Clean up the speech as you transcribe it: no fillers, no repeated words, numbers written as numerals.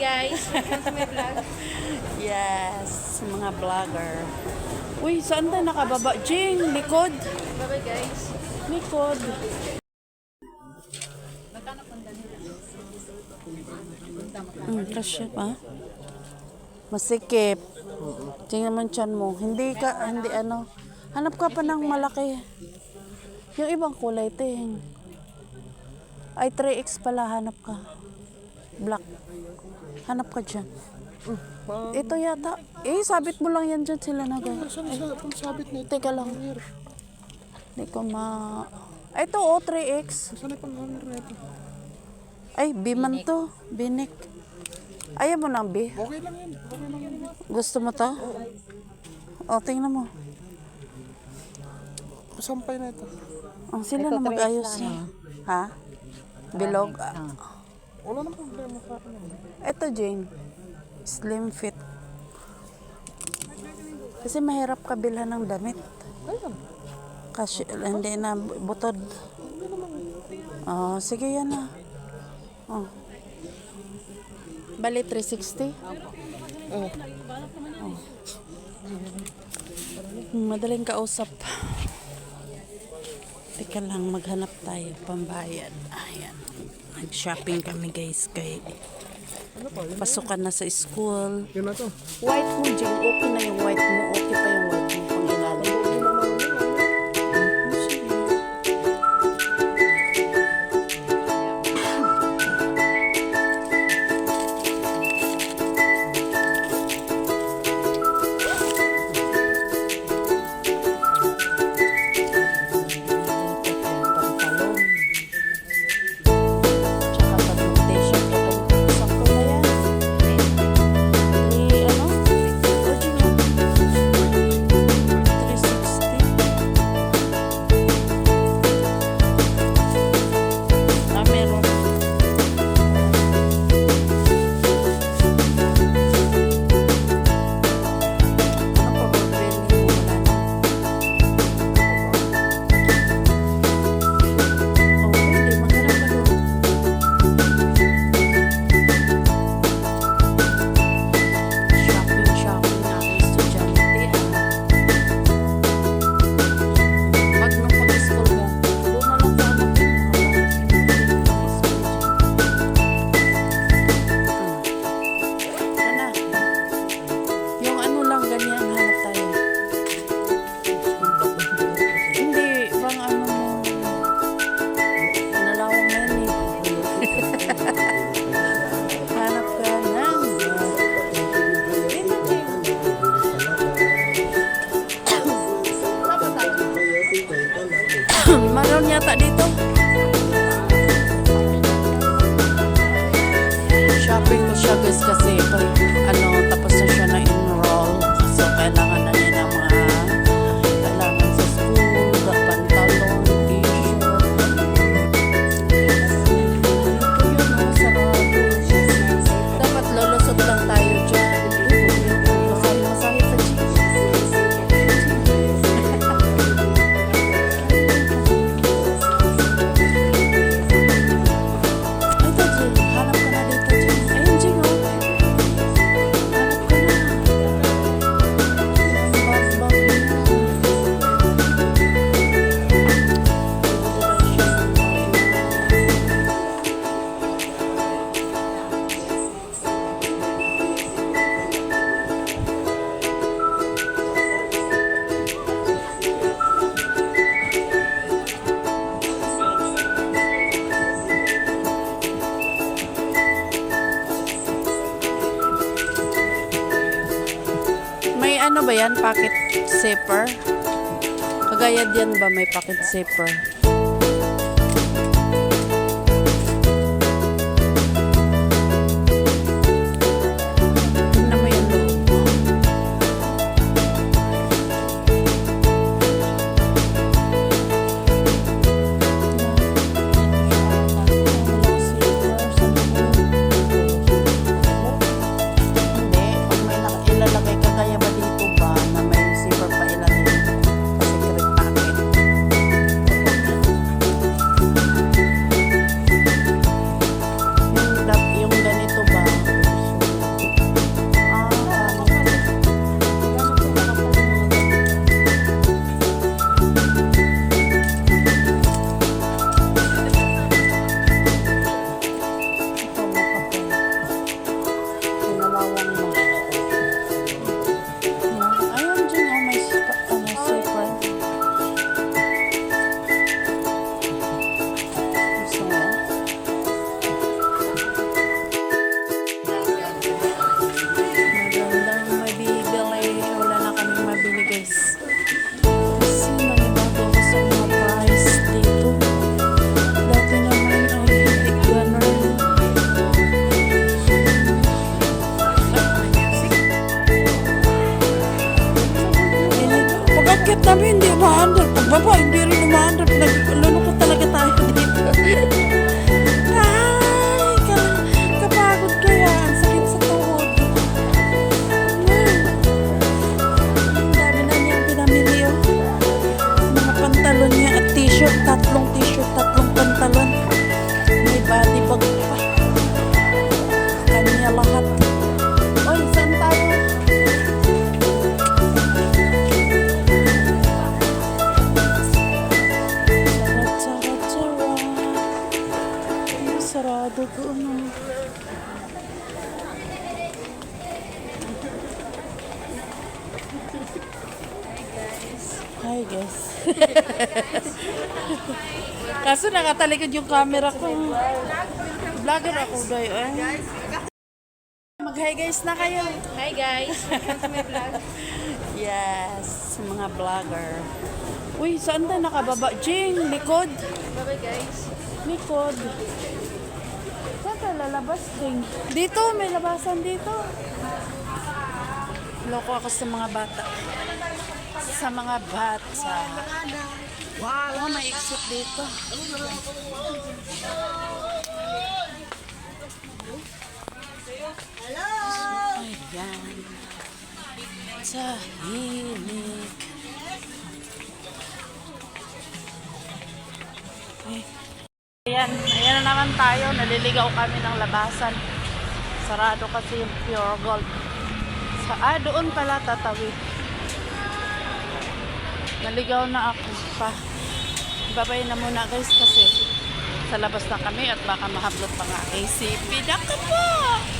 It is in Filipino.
guys, welcome to my vlog. Yes, mga vlogger. Uy, saan tayo nakababa? Jing, likod. Bye-bye guys. Likod. Kasya pa. Masikip. Tingnan naman tiyan mo. Hindi ano. Hanap ka pa ng malaki. Yung ibang kulay, ting. Ay, 3X pala, hanap ka. Black. Hanap ka dyan. Ito yata. Sabit mo lang yan dyan sila na gaya. Saan sabit na ito? Teka lang. Hindi ko Ito, 3X. Saan pang hanger na ito? Ay, B-man to. Binik. Ayaw mo ng B? Okay lang yan. Okay lang yan. Gusto mo to? O, tingnan mo. Sampay na ito. Ang sila na mag-ayos na. Ha? Bilog? Wala nang problema sa akin. Ito, Jane. Slim fit. Kasi mahirap ka bilhan ng damit. Ayun. Kasi hindi na butod. Sige yan na. Bali 360? Madaling kausap. Teka lang, maghanap tayo pambayad. Ayan. Nag-shopping kami guys kay pasukan na sa school. Yun na to. White mo, Jane. Okay na yung white mo. Okay pa yung white mo pang ilalim. Maroon yata dito. Shopping ko siya guys kasi tapos na siya na enroll. So kailangan na niya ng mga kailangan sa school, pantalon, t-shirt. Sarado. Dapat lulusot lang tayo dyan. Masahit sa cheese. Ano ba yan? Pocket zipper? Kagaya diyan ba may pocket zipper? Tingnan mo yung loob. Hindi, pag may ilalagay kagaya ba dito ba na may zipper pa ilalim? Secret pocket. ba? Hindi rin umaandar. Nalulungkot talaga tayo dito. Ay, kapagod kaya. Ang sakit sa tuhod. Ang dami na niyang pinamili, oh. Mga pantalon niya at t-shirt. 3 t-shirt, 3 pantalon. May body bag pa. Kanya lahat. Oy, saan tayo? Charat-charat-charat. Ay, sarado ko, ano. Hi guys. Kaso nakatalikod yung camera ko. Vlogger ako, day. Mag-hi guys na kayo. Hi guys, welcome to my vlog. Yes, mga vlogger. Uy, saan tayo nakababa? Jing, likod. Bye-bye guys. Likod. Saan tayo lalabas, Jing? Dito, may labasan dito. Loko ako sa mga bata. Sa mga bata. Wow, may exit dito. Ayan. Tahimik. Ay. Ayan na naman tayo. Naliligaw kami ng labasan. Sarado kasi yung Pure Gold. Doon pala tatawid. Naligaw na ako pa. Babay na muna guys kasi sa labas na kami at baka mahablot pa nga ACP. Naka po!